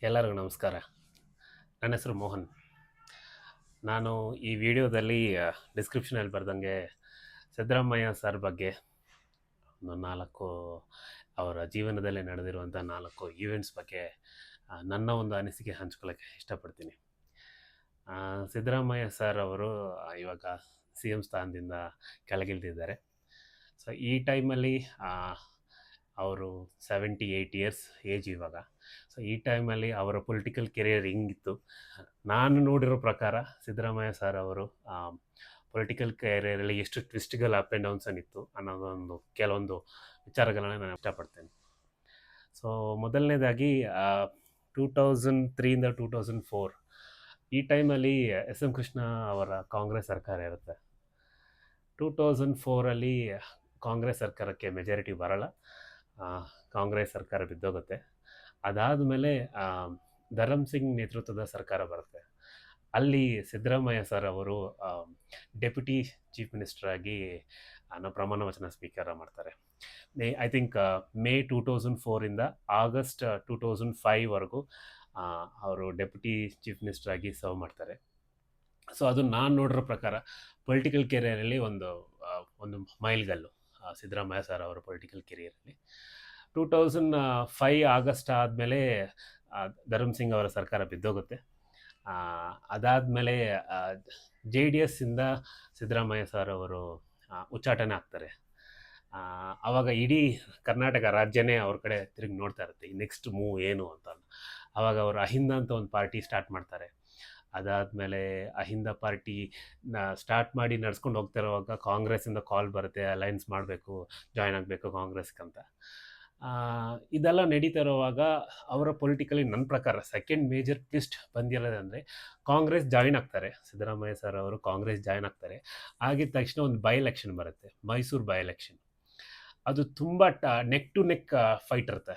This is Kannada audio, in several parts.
ಎಲ್ಲರಿಗೂ ನಮಸ್ಕಾರ. ನನ್ನ ಹೆಸರು ಮೋಹನ್. ನಾನು ಈ ವಿಡಿಯೋದಲ್ಲಿ ಡಿಸ್ಕ್ರಿಪ್ಷನಲ್ಲಿ ಬರ್ದಂಗೆ ಸಿದ್ದರಾಮಯ್ಯ ಸರ್ ಬಗ್ಗೆ ಒಂದು 4 ಅವರ ಜೀವನದಲ್ಲಿ ನಡೆದಿರುವಂಥ 4 ಈವೆಂಟ್ಸ್ ಬಗ್ಗೆ ನನ್ನ ಒಂದು ಅನಿಸಿಕೆ ಹಂಚ್ಕೊಳ್ಳೋಕ್ಕೆ ಇಷ್ಟಪಡ್ತೀನಿ. ಸಿದ್ದರಾಮಯ್ಯ ಸರ್ ಅವರು ಇವಾಗ ಸಿ ಎಮ್ ಸ್ಥಾನದಿಂದ ಕೆಳಗಿಳಿದಿದ್ದಾರೆ. ಸೊ ಈ ಟೈಮಲ್ಲಿ ಅವರು 78 ಇಯರ್ಸ್ ಏಜ್ ಇವಾಗ. ಸೊ ಈ ಟೈಮಲ್ಲಿ ಅವರ ಪೊಲಿಟಿಕಲ್ ಕೆರಿಯರ್ ಹಿಂಗಿತ್ತು. ನಾನು ನೋಡಿರೋ ಪ್ರಕಾರ ಸಿದ್ದರಾಮಯ್ಯ ಸರ್ ಅವರು ಪೊಲಿಟಿಕಲ್ ಕೆರಿಯರಲ್ಲಿ ಎಷ್ಟು ಟ್ವಿಸ್ಟ್ಗಳು ಅಪ್ ಆ್ಯಂಡ್ ಡೌನ್ಸ್ ಅನ್ನಿತ್ತು ಅನ್ನೋದೊಂದು ಕೆಲವೊಂದು ವಿಚಾರಗಳನ್ನ ನಾನು ಇಷ್ಟಪಡ್ತೇನೆ. ಸೊ ಮೊದಲನೇದಾಗಿ 2003 2004 ಈ ಟೈಮಲ್ಲಿ ಎಸ್ ಎಂ ಕೃಷ್ಣ ಅವರ ಕಾಂಗ್ರೆಸ್ ಸರ್ಕಾರ ಇರುತ್ತೆ. 2004 ಕಾಂಗ್ರೆಸ್ ಸರ್ಕಾರಕ್ಕೆ ಮೆಜಾರಿಟಿ ಬರಲ್ಲ, ಕಾಂಗ್ರೆಸ್ ಸರ್ಕಾರ ಬಿದ್ದೋಗುತ್ತೆ. ಅದಾದಮೇಲೆ ಧರಮ್ ಸಿಂಗ್ ನೇತೃತ್ವದ ಸರ್ಕಾರ ಬರುತ್ತೆ. ಅಲ್ಲಿ ಸಿದ್ದರಾಮಯ್ಯ ಸರ್ ಅವರು ಡೆಪ್ಯೂಟಿ ಚೀಫ್ ಮಿನಿಸ್ಟರ್ ಆಗಿ ಪ್ರಮಾಣ ವಚನ ಸ್ವೀಕಾರ ಮಾಡ್ತಾರೆ. ಐ ಥಿಂಕ್ ಮೇ 2004 ಆಗಸ್ಟ್ 2005 ಅವರು ಡೆಪ್ಯೂಟಿ ಚೀಫ್ ಮಿನಿಸ್ಟರ್ ಆಗಿ ಸರ್ವ್ ಮಾಡ್ತಾರೆ. ಸೊ ಅದು ನಾನು ನೋಡಿರೋ ಪ್ರಕಾರ ಪೊಲಿಟಿಕಲ್ ಕೆರಿಯರಲ್ಲಿ ಒಂದು ಮೈಲ್ಗಲ್ಲು ಸಿದ್ದರಾಮಯ್ಯ ಸರ್ ಅವರ ಪೊಲಿಟಿಕಲ್ ಕೆರಿಯರಲ್ಲಿ. 2005 ಆಗಸ್ಟ್ ಆದಮೇಲೆ ಧರಮ್ ಸಿಂಗ್ ಅವರ ಸರ್ಕಾರ ಬಿದ್ದೋಗುತ್ತೆ. ಅದಾದಮೇಲೆ JDS ಇಂದ ಸಿದ್ದರಾಮಯ್ಯ ಸರ್ ಅವರು ಉಚ್ಚಾಟನೆ ಆಗ್ತಾರೆ. ಆವಾಗ ಇಡೀ ಕರ್ನಾಟಕ ರಾಜ್ಯನೇ ಅವ್ರ ಕಡೆ ತಿರುಗಿ ನೋಡ್ತಾ ಇರುತ್ತೆ, ನೆಕ್ಸ್ಟ್ ಮೂವ್ ಏನು ಅಂತ. ಆವಾಗ ಅವರು ಅಹಿಂದ ಅಂತ ಒಂದು ಪಾರ್ಟಿ ಸ್ಟಾರ್ಟ್ ಮಾಡ್ತಾರೆ. ಅದಾದಮೇಲೆ ಅಹಿಂದ ಪಾರ್ಟಿ ಸ್ಟಾರ್ಟ್ ಮಾಡಿ ನಡ್ಸ್ಕೊಂಡು ಹೋಗ್ತಿರೋವಾಗ ಕಾಂಗ್ರೆಸ್ಸಿಂದ ಕಾಲ್ ಬರುತ್ತೆ, ಅಲೈನ್ಸ್ ಮಾಡಬೇಕು, ಜಾಯ್ನ್ ಆಗಬೇಕು ಕಾಂಗ್ರೆಸ್ಗಂತ. ಇದೆಲ್ಲ ನಡೀತಾ ಇರೋವಾಗ ಅವರ ಪೊಲಿಟಿಕಲಿ ನನ್ನ ಪ್ರಕಾರ ಸೆಕೆಂಡ್ ಮೇಜರ್ ಟ್ವಿಸ್ಟ್ ಬಂದಿರೋದಂದರೆ ಕಾಂಗ್ರೆಸ್ ಜಾಯ್ನ್ ಆಗ್ತಾರೆ. ಸಿದ್ದರಾಮಯ್ಯ ಸರ್ ಅವರು ಕಾಂಗ್ರೆಸ್ ಜಾಯ್ನ್ ಆಗ್ತಾರೆ. ಆಗಿದ ತಕ್ಷಣ ಒಂದು ಬೈ ಎಲೆಕ್ಷನ್ ಬರುತ್ತೆ, ಮೈಸೂರು ಬೈ ಎಲೆಕ್ಷನ್. ಅದು ತುಂಬ ನೆಕ್ ಟು ನೆಕ್ ಫೈಟ್ ಇರುತ್ತೆ.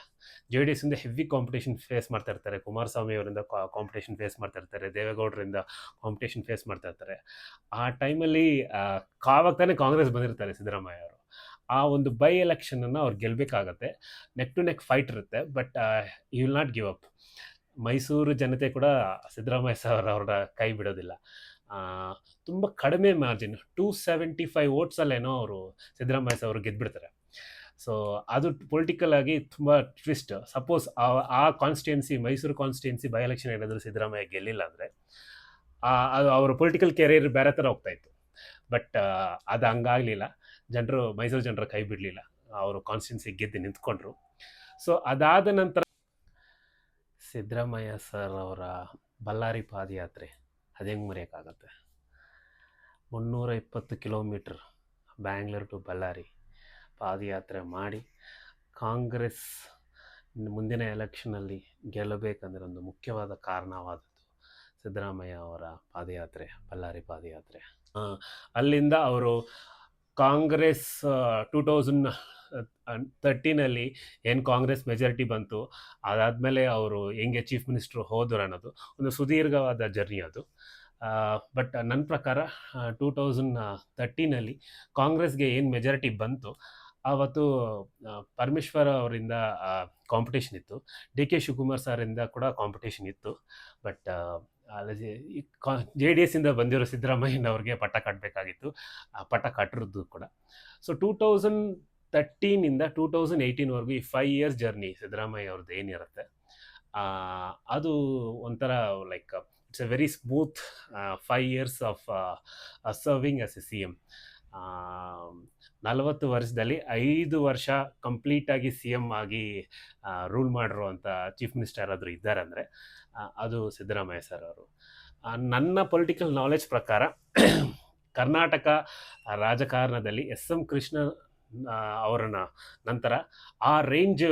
JDS ಇಂದ ಹೆವಿ ಕಾಂಪಿಟೇಷನ್ ಫೇಸ್ ಮಾಡ್ತಾ ಇರ್ತಾರೆ, ಕುಮಾರಸ್ವಾಮಿ ಅವರಿಂದ ಕಾಂಪಿಟೇಷನ್ ಫೇಸ್ ಮಾಡ್ತಾ ಇರ್ತಾರೆ, ದೇವೇಗೌಡರಿಂದ ಕಾಂಪಿಟೇಷನ್ ಫೇಸ್ ಮಾಡ್ತಾ ಇರ್ತಾರೆ. ಆ ಟೈಮಲ್ಲಿ ಆವಾಗ ತಾನೇ ಕಾಂಗ್ರೆಸ್ ಬಂದಿರ್ತಾರೆ ಸಿದ್ದರಾಮಯ್ಯ ಅವರು. ಆ ಒಂದು ಬೈ ಎಲೆಕ್ಷನನ್ನು ಅವ್ರು ಗೆಲ್ಲಬೇಕಾಗತ್ತೆ. ನೆಕ್ ಟು ನೆಕ್ ಫೈಟ್ ಇರುತ್ತೆ, but you will not give up. Mysuru ಜನತೆ ಕೂಡ ಸಿದ್ದರಾಮಯ್ಯ ಸರ್ ಅವರ ಕೈ ಬಿಡೋದಿಲ್ಲ. ತುಂಬ ಕಡಿಮೆ ಮಾರ್ಜಿನ್ 275 ವೋಟ್ಸಲ್ಲೇನೋ ಅವರು ಸಿದ್ದರಾಮಯ್ಯ ಸರ್ ಅವರು ಗೆದ್ದುಬಿಡ್ತಾರೆ. ಸೊ ಅದು ಪೊಲಿಟಿಕಲ್ ಆಗಿ ತುಂಬ ಟ್ವಿಸ್ಟ್. ಸಪೋಸ್ ಆ constituency, Mysuru constituency by election ಏನಾದರೂ ಸಿದ್ದರಾಮಯ್ಯ ಗೆಲ್ಲಿಲ್ಲ ಅಂದರೆ ಅದು ಅವರ ಪೊಲಿಟಿಕಲ್ ಕೆರಿಯರ್ ಬೇರೆ ಥರ ಹೋಗ್ತಾಯಿತ್ತು. ಬಟ್ ಅದು ಹಂಗಾಗಲಿಲ್ಲ. ಮೈಸೂರು ಜನರ ಕೈ ಬಿಡಲಿಲ್ಲ, ಅವರು ಕಾನ್ಸ್ಟಿಟ್ಯೂನ್ಸಿ ಗೆದ್ದು ನಿಂತ್ಕೊಂಡ್ರು. ಸೊ ಅದಾದ ನಂತರ ಸಿದ್ದರಾಮಯ್ಯ ಸರ್ ಅವರ ಬಳ್ಳಾರಿ ಪಾದಯಾತ್ರೆ ಅದು ಹೆಂಗೆ ಮರೆಯೋಕ್ಕಾಗತ್ತೆ. 320 ಕಿಲೋಮೀಟ್ರ್ ಬ್ಯಾಂಗ್ಳೂರು ಟು ಬಳ್ಳಾರಿ ಪಾದಯಾತ್ರೆ ಮಾಡಿ ಕಾಂಗ್ರೆಸ್ ಮುಂದಿನ ಎಲೆಕ್ಷನಲ್ಲಿ ಗೆಲ್ಲಬೇಕಂದ್ರೆ ಒಂದು ಮುಖ್ಯವಾದ ಕಾರಣವಾದದ್ದು ಸಿದ್ದರಾಮಯ್ಯ ಅವರ ಪಾದಯಾತ್ರೆ, ಬಳ್ಳಾರಿ ಪಾದಯಾತ್ರೆ. ಅಲ್ಲಿಂದ ಅವರು ಕಾಂಗ್ರೆಸ್ 2013 ಏನು ಕಾಂಗ್ರೆಸ್ ಮೆಜಾರಿಟಿ ಬಂತು, ಅದಾದಮೇಲೆ ಅವರು ಹೆಂಗೆ ಚೀಫ್ ಮಿನಿಸ್ಟ್ರು ಹೋದರು ಅನ್ನೋದು ಒಂದು ಸುದೀರ್ಘವಾದ ಜರ್ನಿ ಅದು. ಬಟ್ ನನ್ನ ಪ್ರಕಾರ 2013 ಕಾಂಗ್ರೆಸ್ಗೆ ಏನು ಮೆಜಾರಿಟಿ ಬಂತು, ಆವತ್ತು ಪರಮೇಶ್ವರ್ ಅವರಿಂದ ಕಾಂಪಿಟೇಷನ್ ಇತ್ತು, DK ಶಿವಕುಮಾರ್ ಸರಿಂದ ಕೂಡ ಕಾಂಪಿಟೇಷನ್ ಇತ್ತು. ಬಟ್ JDS ಇಂದ ಬಂದಿರೋ ಸಿದ್ದರಾಮಯ್ಯನವ್ರಿಗೆ ಪಟ್ಟ ಕಟ್ಟಬೇಕಾಗಿತ್ತು, ಪಟ್ಟ ಕಟ್ಟಿರೋದು ಕೂಡ. ಸೊ 2013 2018 ಈ 5 ಇಯರ್ಸ್ ಜರ್ನಿ ಸಿದ್ದರಾಮಯ್ಯ ಅವ್ರದ್ದು ಏನಿರುತ್ತೆ, ಅದು ಒಂಥರ like it's A very smooth 5 years of serving as A CM. 40 ವರ್ಷದಲ್ಲಿ 5 ವರ್ಷ ಕಂಪ್ಲೀಟಾಗಿ CM ಆಗಿ ರೂಲ್ ಮಾಡಿರುವಂಥ ಚೀಫ್ ಮಿನಿಸ್ಟರ್ ಯಾರಾದರೂ ಇದ್ದಾರೆ ಅಂದರೆ ಅದು ಸಿದ್ದರಾಮಯ್ಯ ಸರ್ ಅವರು. ನನ್ನ ಪೊಲಿಟಿಕಲ್ ನಾಲೆಜ್ ಪ್ರಕಾರ ಕರ್ನಾಟಕ ರಾಜಕಾರಣದಲ್ಲಿ SM ಕೃಷ್ಣ ಅವರನ್ನ ನಂತರ ಆ ರೇಂಜ್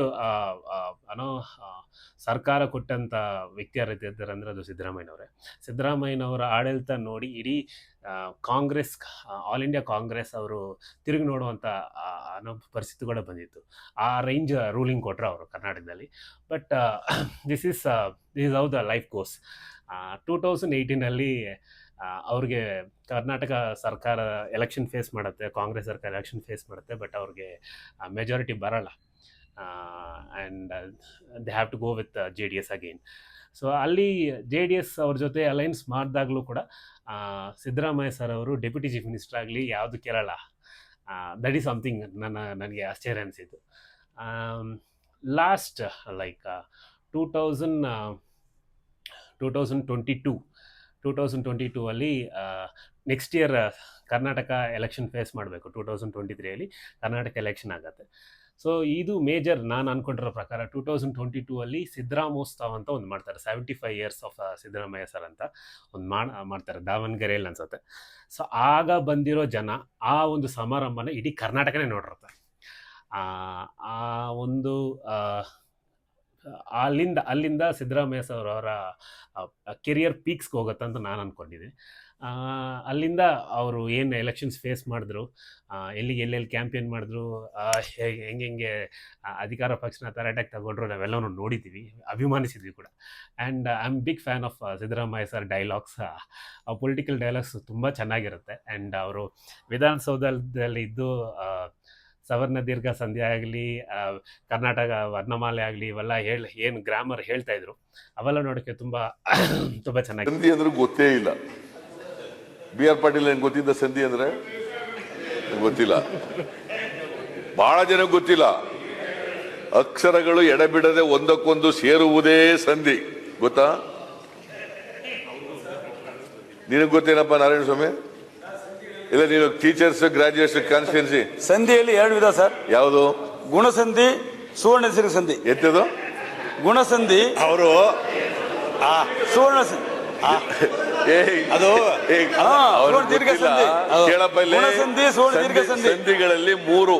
ಸರ್ಕಾರ ಕೊಟ್ಟಂಥ ವ್ಯಕ್ತಿ ಯಾರಿದ್ದಾರೆ ಅಂದರೆ ಅದು ಸಿದ್ದರಾಮಯ್ಯನವರೇ. ಸಿದ್ದರಾಮಯ್ಯನವರ ಆಡಳಿತ ನೋಡಿ ಇಡೀ ಕಾಂಗ್ರೆಸ್, ಆಲ್ ಇಂಡಿಯಾ ಕಾಂಗ್ರೆಸ್ ಅವರು ತಿರುಗಿ ನೋಡುವಂಥ ಪರಿಸ್ಥಿತಿಗಳು ಬಂದಿತ್ತು. ಆ ರೇಂಜ್ ರೂಲಿಂಗ್ ಕೊಟ್ಟರು ಅವರು ಕರ್ನಾಟಕದಲ್ಲಿ. But this is how the life goes. 2018 ಅವ್ರಿಗೆ ಕರ್ನಾಟಕ ಸರ್ಕಾರ ಎಲೆಕ್ಷನ್ ಫೇಸ್ ಮಾಡುತ್ತೆ, ಕಾಂಗ್ರೆಸ್ ಸರ್ಕಾರ ಎಲೆಕ್ಷನ್ ಫೇಸ್ ಮಾಡುತ್ತೆ, ಬಟ್ ಅವ್ರಿಗೆ ಮೆಜಾರಿಟಿ ಬರಲ್ಲ. And they have to go with J D S again. So ಅಲ್ಲಿ ಜೆ ಡಿ ಎಸ್ ಅವ್ರ ಜೊತೆ ಅಲೈನ್ಸ್ ಮಾಡಿದಾಗಲೂ ಕೂಡ ಸಿದ್ದರಾಮಯ್ಯ ಸರ್ ಅವರು ಡೆಪ್ಯೂಟಿ ಚೀಫ್ ಮಿನಿಸ್ಟರ್ ಆಗಲಿ ಯಾವುದು ಕೇಳಲ್ಲ. ದಟ್ ಈಸ್ ಸಮಥಿಂಗ್ ನನಗೆ ಆಶ್ಚರ್ಯ ಅನಿಸಿದ್ದು. ಲಾಸ್ಟ್ ಲೈಕ್ 2022 ಅಲ್ಲಿ next year Karnataka election face ಮಾಡಬೇಕು. 2023 ಕರ್ನಾಟಕ ಎಲೆಕ್ಷನ್ ಆಗುತ್ತೆ. ಸೊ ಇದು ಮೇಜರ್ ನಾನು ಅಂದ್ಕೊಂಡಿರೋ ಪ್ರಕಾರ 2022 ಅಲ್ಲಿ ಸಿದ್ದರಾಮೋತ್ಸವ ಅಂತ ಒಂದು ಮಾಡ್ತಾರೆ. 75 years ಆಫ್ ಸಿದ್ದರಾಮಯ್ಯ ಸರ್ ಅಂತ ಒಂದು ಮಾಡ್ತಾರೆ ದಾವಣಗೆರೆಯಲ್ಲಿ ಅನ್ಸುತ್ತೆ. ಸೊ ಆಗ ಬಂದಿರೋ ಜನ ಆ ಒಂದು ಸಮಾರಂಭನ ಇಡೀ ಕರ್ನಾಟಕನೇ ನೋಡಿರುತ್ತೆ. ಆ ಒಂದು ಅಲ್ಲಿಂದ ಸಿದ್ದರಾಮಯ್ಯ ಸರ್ ಅವರ ಕೆರಿಯರ್ ಪೀಕ್ಸ್ಗೆ ಹೋಗುತ್ತೆ ಅಂತ ನಾನು ಅಂದ್ಕೊಂಡಿದ್ದೀನಿ. ಅಲ್ಲಿಂದ ಅವರು ಏನು ಎಲೆಕ್ಷನ್ಸ್ ಫೇಸ್ ಮಾಡಿದ್ರು, ಎಲ್ಲೆಲ್ಲಿ ಕ್ಯಾಂಪೇನ್ ಮಾಡಿದ್ರು, ಹೆಂಗೆ ಅಧಿಕಾರ ಪಕ್ಷನ ತರಾಟೆಗೆ ತಗೊಂಡ್ರು, ನಾವೆಲ್ಲವೂ ನೋಡಿದ್ದೀವಿ, ಅಭಿಮಾನಿಸಿದ್ವಿ ಕೂಡ. And I am big fan of Siddaramaiah sir dialogues. Political dialogues ತುಂಬ ಚೆನ್ನಾಗಿರುತ್ತೆ. ಆ್ಯಂಡ್ ಅವರು ವಿಧಾನಸೌಧದಲ್ಲಿ ಇದ್ದು ಸವರ್ಣ ದೀರ್ಘ ಸಂಧಿ ಆಗಲಿ, ಕರ್ನಾಟಕ ವರ್ಣಮಾಲೆ ಆಗಲಿ, ಇವೆಲ್ಲ ಏನು ಗ್ರಾಮರ್ ಹೇಳ್ತಾ ಇದ್ರು, ಅವೆಲ್ಲ ನೋಡೋಕ್ಕೆ ತುಂಬ ತುಂಬ ಚೆನ್ನಾಗಿ. ಸಂಧಿ ಅಂದ್ರೆ ಗೊತ್ತೇ ಇಲ್ಲ. ಬಿ ಆರ್ ಪಾಟೀಲ್ ಏನ್ ಗೊತ್ತಿದ್ದ ಸಂಧಿ ಅಂದ್ರೆ? ಗೊತ್ತಿಲ್ಲ, ಬಹಳ ಜನ ಗೊತ್ತಿಲ್ಲ. ಅಕ್ಷರಗಳು ಎಡೆಬಿಡದೆ ಒಂದಕ್ಕೊಂದು ಸೇರುವುದೇ ಸಂಧಿ. ಗೊತ್ತಾ? ನಿನಗೆ ಗೊತ್ತೇನಪ್ಪ ನಾರಾಯಣ ಸ್ವಾಮಿ? ಇಲ್ಲ, ನೀನು ಟೀಚರ್ಸ್ ಗ್ರಾಜುಯೇಷನ್ ಕಾನ್ಸ್ಟಿಟ್ಯೂನ್ಸಿ ಸಂಧಿಯಲ್ಲಿ 2 ವಿಧ ಸರ್. ಯಾವುದು? ಗುಣಸಂಧಿ, ಸುವರ್ಣ ದೀರ್ಘ ಸಂಧಿ. ಎತ್ತದು ಗುಣಸಂಧಿ, ಅವರು ಸುವರ್ಣ ಸಂಧಿ. ಅದು ದೀರ್ಘ ಸಂಧಿ. ಕೇಳಪ್ಪ, ಗುಣಸಂಧಿ, ಸುವರ್ಣ ದೀರ್ಘ ಸಂಧಿ. ಸಂಧಿಗಳಲ್ಲಿ 3.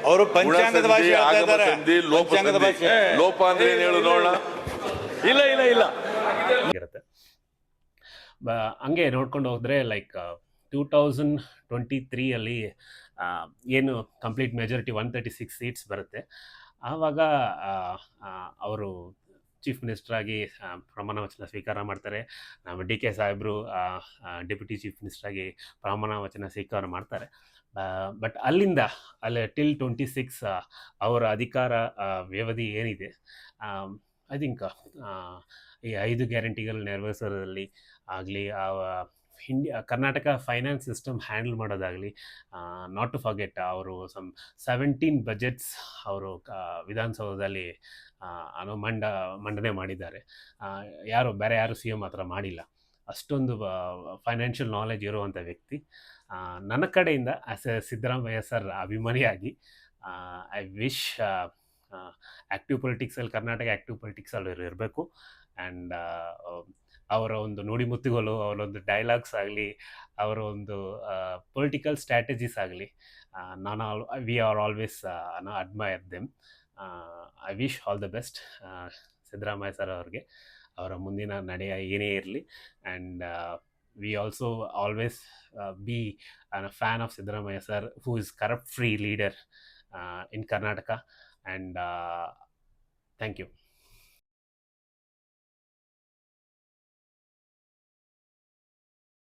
ಅವರು ಪಂಚಾಂಗದ ಭಾಷೆ ಆಗಮ ಸಂಧಿ, ಲೋಪ ಸಂಧಿ. ಲೋಪ ಅಂದ್ರೆ ಏನು ಹೇಳು ನೋಡೋಣ. ಇಲ್ಲ ಇರುತ್ತೆ. ಹಂಗೆ ನೋಡ್ಕೊಂಡು ಹೋದ್ರೆ ಲೈಕ್ 2023 ಅಲ್ಲಿ ಏನು ಕಂಪ್ಲೀಟ್ ಮೆಜಾರಿಟಿ 136 ಸೀಟ್ಸ್ ಬರುತ್ತೆ. ಆವಾಗ ಅವರು ಚೀಫ್ ಮಿನಿಸ್ಟರ್ ಆಗಿ ಪ್ರಮಾಣ ವಚನ ಸ್ವೀಕಾರ ಮಾಡ್ತಾರೆ. ನಮ್ಮ ಡಿ ಕೆ ಸಾಹೇಬರು ಡೆಪ್ಯೂಟಿ ಚೀಫ್ ಮಿನಿಸ್ಟರ್ ಆಗಿ ಪ್ರಮಾಣ ವಚನ ಸ್ವೀಕಾರ ಮಾಡ್ತಾರೆ. ಬಟ್ ಅಲ್ಲಿ ಟಿಲ್ 26 ಅವರ ಅಧಿಕಾರ ವ್ಯವಧಿ ಏನಿದೆ, ಐ ಥಿಂಕ್ ಈ 5 ಗ್ಯಾರಂಟಿಗಳು ನೆರವೇರಿಸೋದ್ರಲ್ಲಿ ಆಗಲಿ, ಕರ್ನಾಟಕ ಫೈನಾನ್ಸ್ ಸಿಸ್ಟಮ್ ಹ್ಯಾಂಡಲ್ ಮಾಡೋದಾಗಲಿ, ನಾಟ್ ಟು ಫರ್ಗೆಟ್ ಅವರು 17 ಬಜೆಟ್ಸ್ ಅವರು ವಿಧಾನಸೌಧದಲ್ಲಿ ಮಂಡನೆ ಮಾಡಿದ್ದಾರೆ. ಬೇರೆ ಯಾರು ಸಿ ಎಂ ಹತ್ರ ಮಾಡಿಲ್ಲ. ಅಷ್ಟೊಂದು ಫೈನಾನ್ಷಿಯಲ್ ನಾಲೆಜ್ ಇರುವಂಥ ವ್ಯಕ್ತಿ. ನನ್ನ ಕಡೆಯಿಂದ ಆಸ್ ಎ ಸಿದ್ದರಾಮಯ್ಯ ಸರ್ ಅಭಿಮಾನಿಯಾಗಿ ಐ ವಿಶ್ ಕರ್ನಾಟಕ ಆ್ಯಕ್ಟಿವ್ ಪೊಲಿಟಿಕ್ಸಲ್ಲಿ ಇರಬೇಕು. ಆ್ಯಂಡ್ ಅವರ ಒಂದು ನುಡಿಮುತ್ತುಗಳು, ಅವರೊಂದು ಡೈಲಾಗ್ಸ್ ಆಗಲಿ, ಅವರ ಒಂದು ಪೊಲಿಟಿಕಲ್ ಸ್ಟ್ರಾಟಜೀಸ್ ಆಗಲಿ, we are always admire them. I wish all the best Siddaramaiah sir ಅವ್ರಿಗೆ, ಅವರ ಮುಂದಿನ ನಡೆಯ ಏನೇ ಇರಲಿ. And we also always be fan of Siddaramaiah sir, who is corrupt free leader in Karnataka. And thank you.